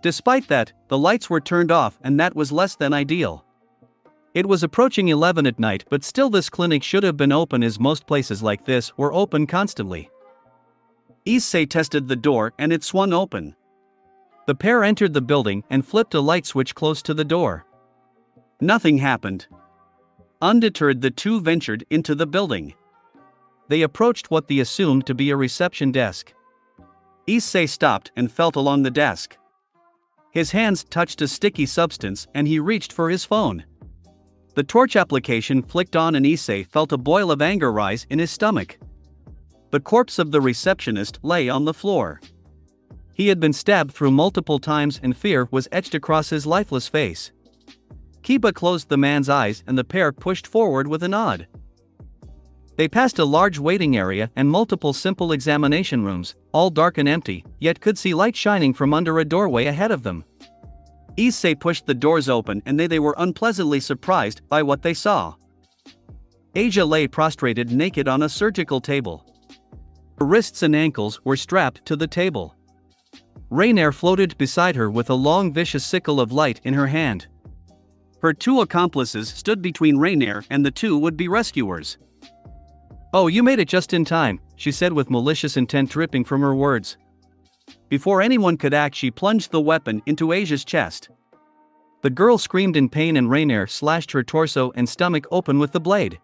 Despite that, the lights were turned off and that was less than ideal. It was approaching 11 at night, but still this clinic should have been open, as most places like this were open constantly. Issei tested the door and it swung open. The pair entered the building and flipped a light switch close to the door. Nothing happened. Undeterred, the two ventured into the building. They approached what they assumed to be a reception desk. Issei stopped and felt along the desk. His hands touched a sticky substance and he reached for his phone. The torch application flicked on and Issei felt a boil of anger rise in his stomach. The corpse of the receptionist lay on the floor. He had been stabbed through multiple times and fear was etched across his lifeless face. Kiba closed the man's eyes and the pair pushed forward with a nod. They passed a large waiting area and multiple simple examination rooms, all dark and empty, yet could see light shining from under a doorway ahead of them. Issei pushed the doors open and they were unpleasantly surprised by what they saw. Asia lay prostrated naked on a surgical table. Her wrists and ankles were strapped to the table. Rainier floated beside her with a long vicious sickle of light in her hand. Her two accomplices stood between Rainier and the two would-be rescuers. "Oh, you made it just in time," she said with malicious intent dripping from her words. Before anyone could act, she plunged the weapon into Asia's chest. The girl screamed in pain and Rainier slashed her torso and stomach open with the blade.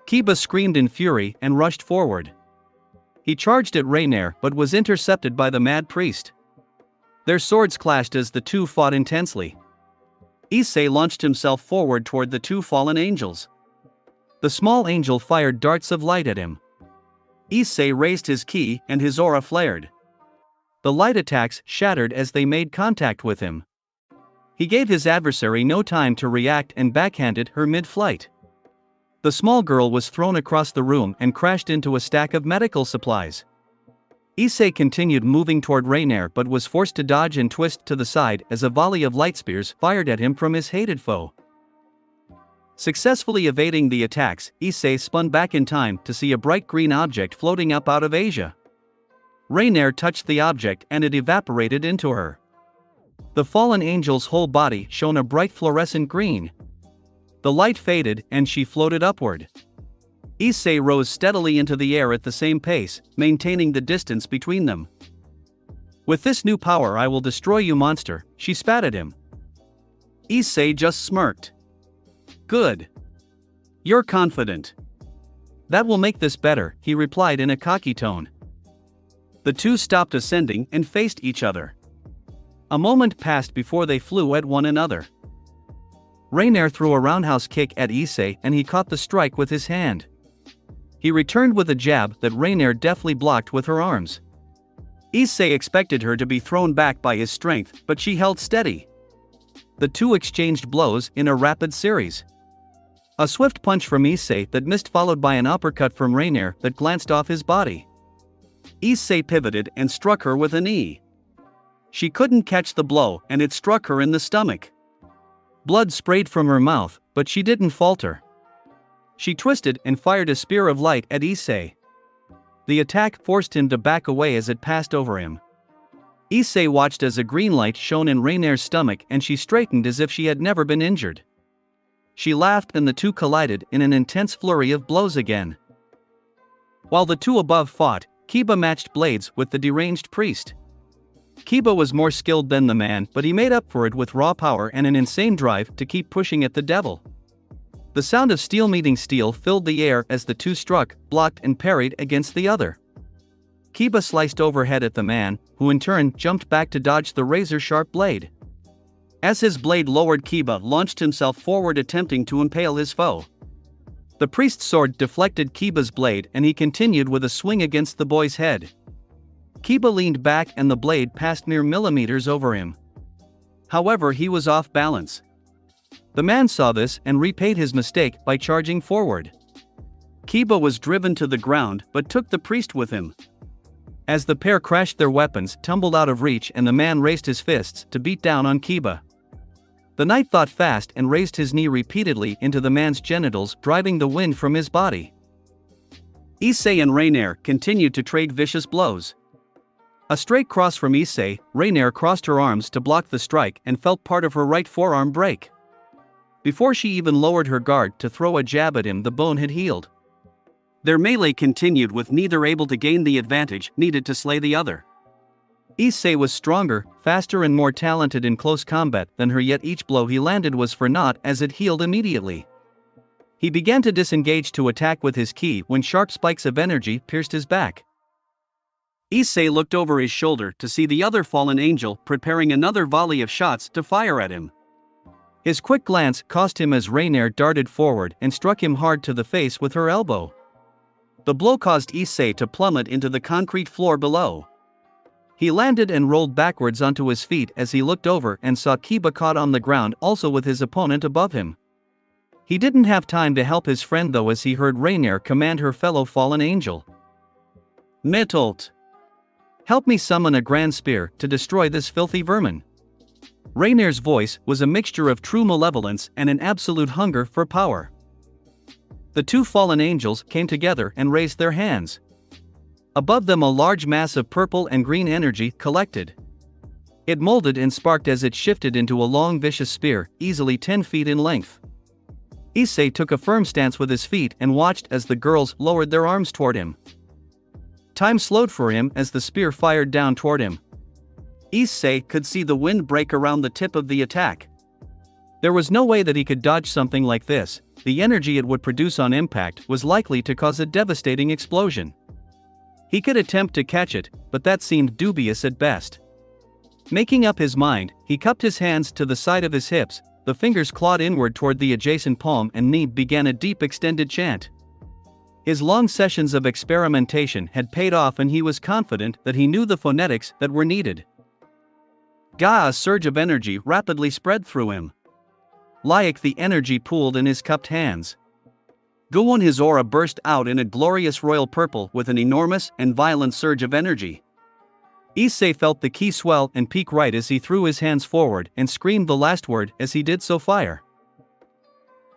Kiba screamed in fury and rushed forward. He charged at Rainier but was intercepted by the mad priest. Their swords clashed as the two fought intensely. Issei launched himself forward toward the two fallen angels. The small angel fired darts of light at him. Issei raised his ki and his aura flared. The light attacks shattered as they made contact with him. He gave his adversary no time to react and backhanded her mid-flight. The small girl was thrown across the room and crashed into a stack of medical supplies. Issei continued moving toward Rainier but was forced to dodge and twist to the side as a volley of light spears fired at him from his hated foe. Successfully evading the attacks, Issei spun back in time to see a bright green object floating up out of Asia. Rainier touched the object and it evaporated into her. The fallen angel's whole body shone a bright fluorescent green. The light faded and she floated upward. Issei rose steadily into the air at the same pace, maintaining the distance between them. "With this new power I will destroy you, monster," she spat at him. Issei just smirked. "Good. You're confident. That will make this better," he replied in a cocky tone. The two stopped ascending and faced each other. A moment passed before they flew at one another. Rainier threw a roundhouse kick at Issei and he caught the strike with his hand. He returned with a jab that Rainier deftly blocked with her arms. Issei expected her to be thrown back by his strength, but she held steady. The two exchanged blows in a rapid series. A swift punch from Issei that missed, followed by an uppercut from Rainier that glanced off his body. Issei pivoted and struck her with a knee. She couldn't catch the blow and it struck her in the stomach. Blood sprayed from her mouth, but she didn't falter. She twisted and fired a spear of light at Issei. The attack forced him to back away as it passed over him. Issei watched as a green light shone in Rainier's stomach and she straightened as if she had never been injured. She laughed and the two collided in an intense flurry of blows again. While the two above fought, Kiba matched blades with the deranged priest. Kiba was more skilled than the man, but he made up for it with raw power and an insane drive to keep pushing at the devil. The sound of steel meeting steel filled the air as the two struck, blocked and parried against the other. Kiba sliced overhead at the man, who in turn jumped back to dodge the razor-sharp blade. As his blade lowered, Kiba launched himself forward attempting to impale his foe. The priest's sword deflected Kiba's blade and he continued with a swing against the boy's head. Kiba leaned back and the blade passed mere millimeters over him. However, he was off balance. The man saw this and repaid his mistake by charging forward. Kiba was driven to the ground but took the priest with him. As the pair crashed, their weapons tumbled out of reach and the man raised his fists to beat down on Kiba. The knight thought fast and raised his knee repeatedly into the man's genitals, driving the wind from his body. Issei and Rainier continued to trade vicious blows. A straight cross from Issei, Rainier crossed her arms to block the strike and felt part of her right forearm break. Before she even lowered her guard to throw a jab at him, the bone had healed. Their melee continued with neither able to gain the advantage needed to slay the other. Issei was stronger, faster and more talented in close combat than her, yet each blow he landed was for naught as it healed immediately. He began to disengage to attack with his ki when sharp spikes of energy pierced his back. Issei looked over his shoulder to see the other fallen angel preparing another volley of shots to fire at him. His quick glance cost him as Rainier darted forward and struck him hard to the face with her elbow. The blow caused Issei to plummet into the concrete floor below. He landed and rolled backwards onto his feet as he looked over and saw Kiba caught on the ground also with his opponent above him. He didn't have time to help his friend though as he heard Rainier command her fellow fallen angel. Mitult! Help me summon a grand spear to destroy this filthy vermin. Rainier's voice was a mixture of true malevolence and an absolute hunger for power. The two fallen angels came together and raised their hands. Above them a large mass of purple and green energy collected. It molded and sparked as it shifted into a long vicious spear, easily 10 feet in length. Issei took a firm stance with his feet and watched as the girls lowered their arms toward him. Time slowed for him as the spear fired down toward him. Issei could see the wind break around the tip of the attack. There was no way that he could dodge something like this. The energy it would produce on impact was likely to cause a devastating explosion. He could attempt to catch it, but that seemed dubious at best. Making up his mind, he cupped his hands to the side of his hips, the fingers clawed inward toward the adjacent palm and knee began a deep extended chant. His long sessions of experimentation had paid off and he was confident that he knew the phonetics that were needed. A surge of energy rapidly spread through him. Like the energy pooled in his cupped hands. Gowon his aura burst out in a glorious royal purple with an enormous and violent surge of energy. Issei felt the ki swell and peak right as he threw his hands forward and screamed the last word as he did so fire.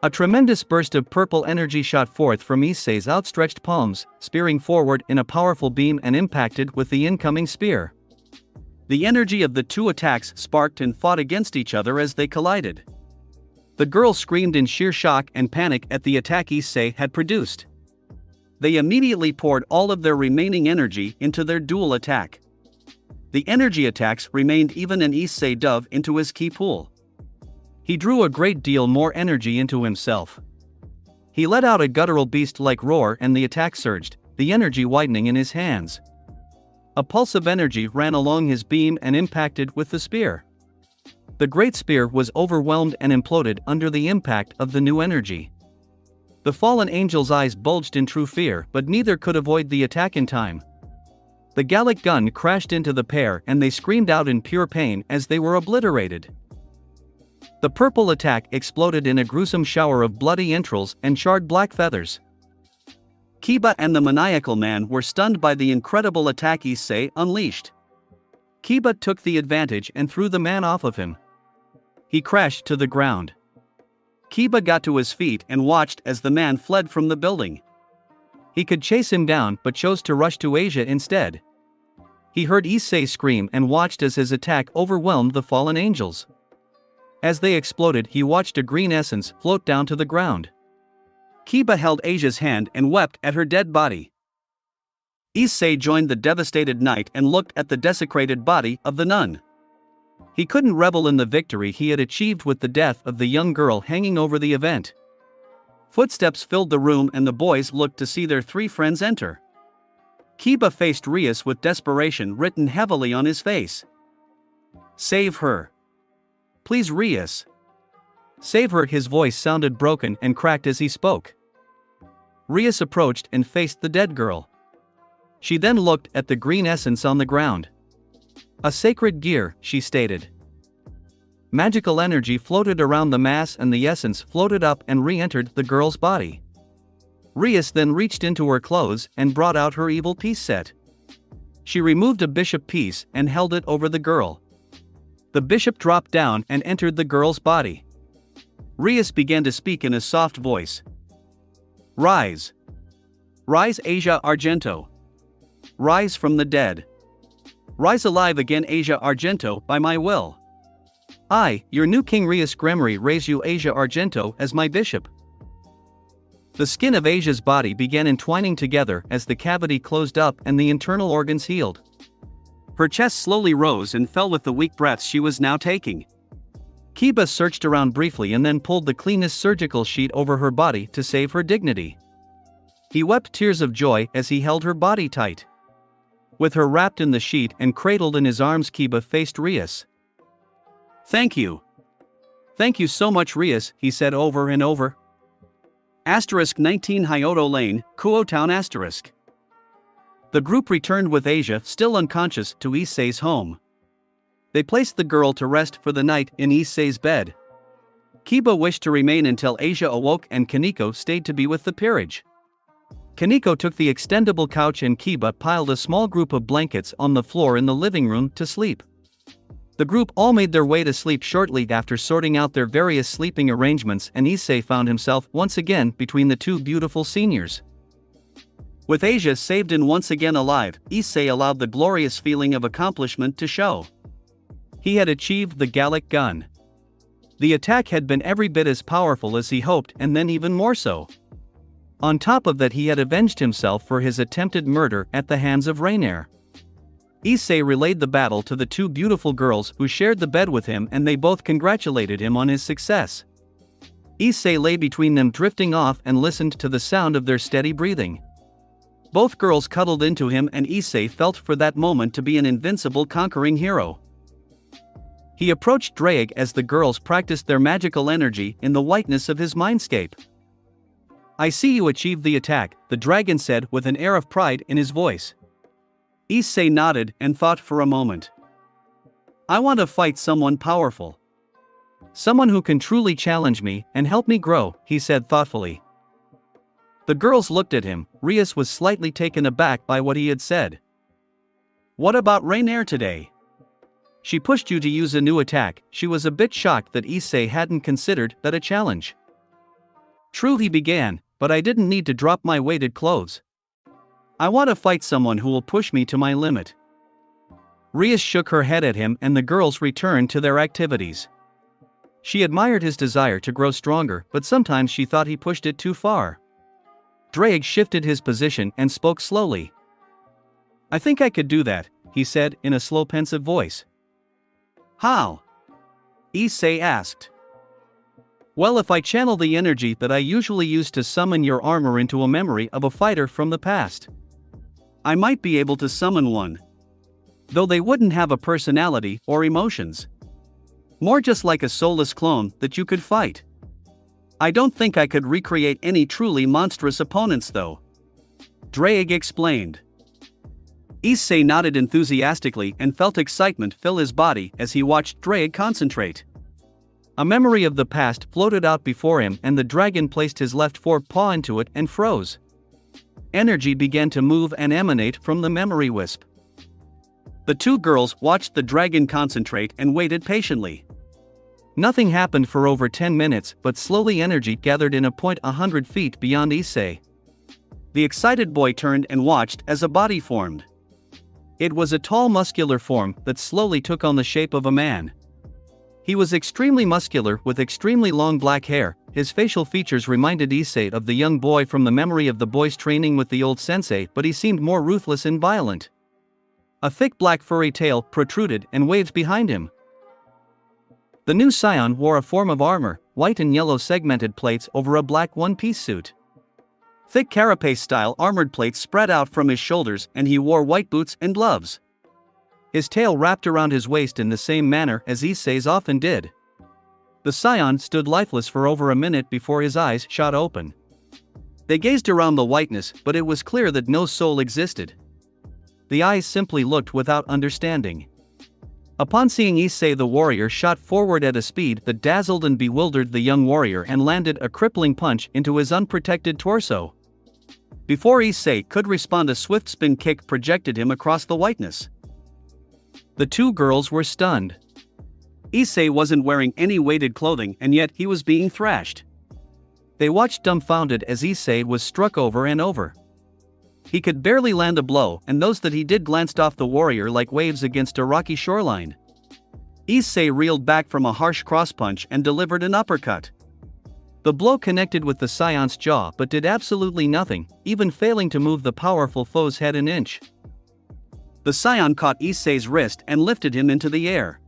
A tremendous burst of purple energy shot forth from Issei's outstretched palms, spearing forward in a powerful beam and impacted with the incoming spear. The energy of the two attacks sparked and fought against each other as they collided. The girls screamed in sheer shock and panic at the attack Issei had produced. They immediately poured all of their remaining energy into their dual attack. The energy attacks remained even and Issei dove into his ki pool. He drew a great deal more energy into himself. He let out a guttural beast-like roar and the attack surged, the energy widening in his hands. A pulse of energy ran along his beam and impacted with the spear. The great spear was overwhelmed and imploded under the impact of the new energy. The fallen angel's eyes bulged in true fear, but neither could avoid the attack in time. The Gallic gun crashed into the pair and they screamed out in pure pain as they were obliterated. The purple attack exploded in a gruesome shower of bloody entrails and charred black feathers. Kiba and the maniacal man were stunned by the incredible attack Issei unleashed. Kiba took the advantage and threw the man off of him. He crashed to the ground. Kiba got to his feet and watched as the man fled from the building. He could chase him down but chose to rush to Asia instead. He heard Issei scream and watched as his attack overwhelmed the fallen angels. As they exploded, he watched a green essence float down to the ground. Kiba held Asia's hand and wept at her dead body. Issei joined the devastated knight and looked at the desecrated body of the nun. He couldn't revel in the victory he had achieved with the death of the young girl hanging over the event. Footsteps filled the room and the boys looked to see their three friends enter. Kiba faced Rias with desperation written heavily on his face. "Save her. Please, Rias. Save her." His voice sounded broken and cracked as he spoke. Rias approached and faced the dead girl. She then looked at the green essence on the ground. "A sacred gear," she stated. Magical energy floated around the mass and the essence floated up and re-entered the girl's body. Rias then reached into her clothes and brought out her evil piece set. She removed a bishop piece and held it over the girl. The bishop dropped down and entered the girl's body. Rias began to speak in a soft voice. "Rise. Rise, Asia Argento. Rise from the dead. Rise alive again, Asia Argento, by my will. I, your new king Rias Gremory, raise you, Asia Argento, as my bishop." The skin of Asia's body began entwining together as the cavity closed up and the internal organs healed. Her chest slowly rose and fell with the weak breaths she was now taking. Kiba searched around briefly and then pulled the cleanest surgical sheet over her body to save her dignity. He wept tears of joy as he held her body tight. With her wrapped in the sheet and cradled in his arms, Kiba faced Rias. "Thank you. Thank you so much, Rias," he said over and over. 19 Hyoto Lane, Kuo Town. The group returned with Asia still unconscious to Issei's home. They placed the girl to rest for the night in Issei's bed. Kiba wished to remain until Asia awoke and Kaneko stayed to be with the peerage. Kaneko took the extendable couch and Kiba piled a small group of blankets on the floor in the living room to sleep. The group all made their way to sleep shortly after sorting out their various sleeping arrangements, and Issei found himself once again between the two beautiful seniors. With Asia saved and once again alive, Issei allowed the glorious feeling of accomplishment to show. He had achieved the Gallic gun. The attack had been every bit as powerful as he hoped, and then even more so. On top of that, he had avenged himself for his attempted murder at the hands of Rainier. Issei relayed the battle to the two beautiful girls who shared the bed with him, and they both congratulated him on his success. Issei lay between them, drifting off, and listened to the sound of their steady breathing. Both girls cuddled into him, and Issei felt for that moment to be an invincible conquering hero. He approached Drake as the girls practiced their magical energy in the whiteness of his mindscape. "I see you achieved the attack," the dragon said with an air of pride in his voice. Issei nodded and thought for a moment. "I want to fight someone powerful. Someone who can truly challenge me and help me grow," he said thoughtfully. The girls looked at him. Rias was slightly taken aback by what he had said. "What about Rainier today? She pushed you to use a new attack." She was a bit shocked that Issei hadn't considered that a challenge. "True," he began, "but I didn't need to drop my weighted clothes. I want to fight someone who will push me to my limit." Rias shook her head at him, and the girls returned to their activities. She admired his desire to grow stronger, but sometimes she thought he pushed it too far. Drake shifted his position and spoke slowly. "I think I could do that," he said in a slow, pensive voice. "How?" Issei asked. "Well, if I channel the energy that I usually use to summon your armor into a memory of a fighter from the past, I might be able to summon one. Though they wouldn't have a personality or emotions. More just like a soulless clone that you could fight. I don't think I could recreate any truly monstrous opponents though," Drake explained. Issei nodded enthusiastically and felt excitement fill his body as he watched Drake concentrate. A memory of the past floated out before him, and the dragon placed his left forepaw into it and froze. Energy began to move and emanate from the memory wisp. The two girls watched the dragon concentrate and waited patiently. Nothing happened for over 10 minutes, but slowly energy gathered in a point 100 feet beyond Issei. The excited boy turned and watched as a body formed. It was a tall, muscular form that slowly took on the shape of a man. He was extremely muscular with extremely long black hair. His facial features reminded Issei of the young boy from the memory of the boy's training with the old sensei, but he seemed more ruthless and violent. A thick black furry tail protruded and waved behind him. The new scion wore a form of armor, white and yellow segmented plates over a black one-piece suit. Thick carapace-style armored plates spread out from his shoulders, and he wore white boots and gloves. His tail wrapped around his waist in the same manner as Issei's often did. The scion stood lifeless for over a minute before his eyes shot open. They gazed around the whiteness, but it was clear that no soul existed. The eyes simply looked without understanding. Upon seeing Issei, the warrior shot forward at a speed that dazzled and bewildered the young warrior and landed a crippling punch into his unprotected torso. Before Issei could respond, a swift spin kick projected him across the whiteness. The two girls were stunned. Issei wasn't wearing any weighted clothing, and yet he was being thrashed. They watched dumbfounded as Issei was struck over and over. He could barely land a blow, and those that he did glanced off the warrior like waves against a rocky shoreline. Issei reeled back from a harsh cross-punch and delivered an uppercut. The blow connected with the scion's jaw but did absolutely nothing, even failing to move the powerful foe's head an inch. The scion caught Issei's wrist and lifted him into the air.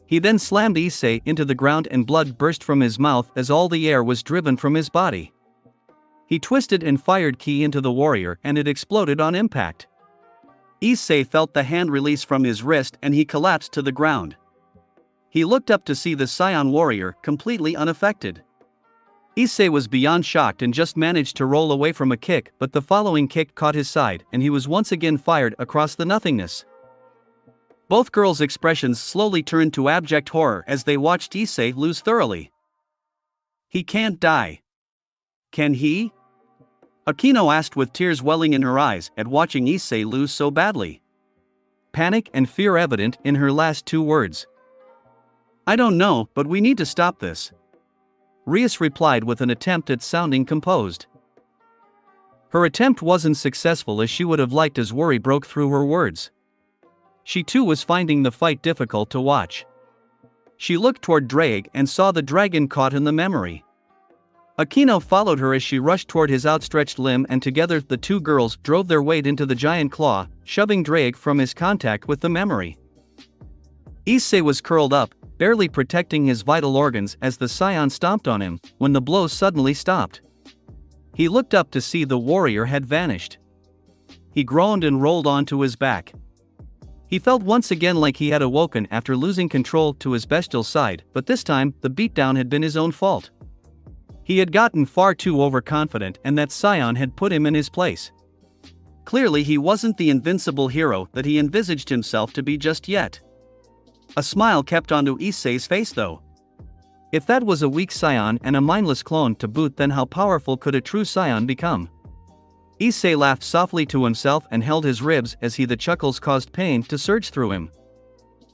He then slammed Issei into the ground and blood burst from his mouth as all the air was driven from his body. He twisted and fired ki into the warrior and it exploded on impact. Issei felt the hand release from his wrist and he collapsed to the ground. He looked up to see the saiyan warrior completely unaffected. Issei was beyond shocked and just managed to roll away from a kick, but the following kick caught his side and he was once again fired across the nothingness. Both girls' expressions slowly turned to abject horror as they watched Issei lose thoroughly. He can't die. Can he? Akino asked with tears welling in her eyes at watching Issei lose so badly. Panic and fear evident in her last two words. I don't know, but we need to stop this. Rias replied with an attempt at sounding composed. Her attempt wasn't successful as she would have liked as worry broke through her words. She too was finding the fight difficult to watch. She looked toward Drake and saw the dragon caught in the memory. Akino followed her as she rushed toward his outstretched limb and together the two girls drove their weight into the giant claw, shoving Drake from his contact with the memory. Issei was curled up, barely protecting his vital organs as the saiyan stomped on him, when the blows suddenly stopped. He looked up to see the warrior had vanished. He groaned and rolled onto his back. He felt once again like he had awoken after losing control to his bestial side, but this time, the beatdown had been his own fault. He had gotten far too overconfident and that saiyan had put him in his place. Clearly he wasn't the invincible hero that he envisaged himself to be just yet. A smile kept onto Issei's face though. If that was a weak saiyan and a mindless clone to boot, then how powerful could a true saiyan become? Issei laughed softly to himself and held his ribs as the chuckles caused pain to surge through him.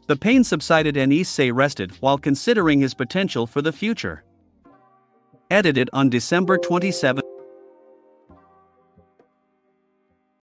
The pain subsided and Issei rested while considering his potential for the future. Edited on December 27.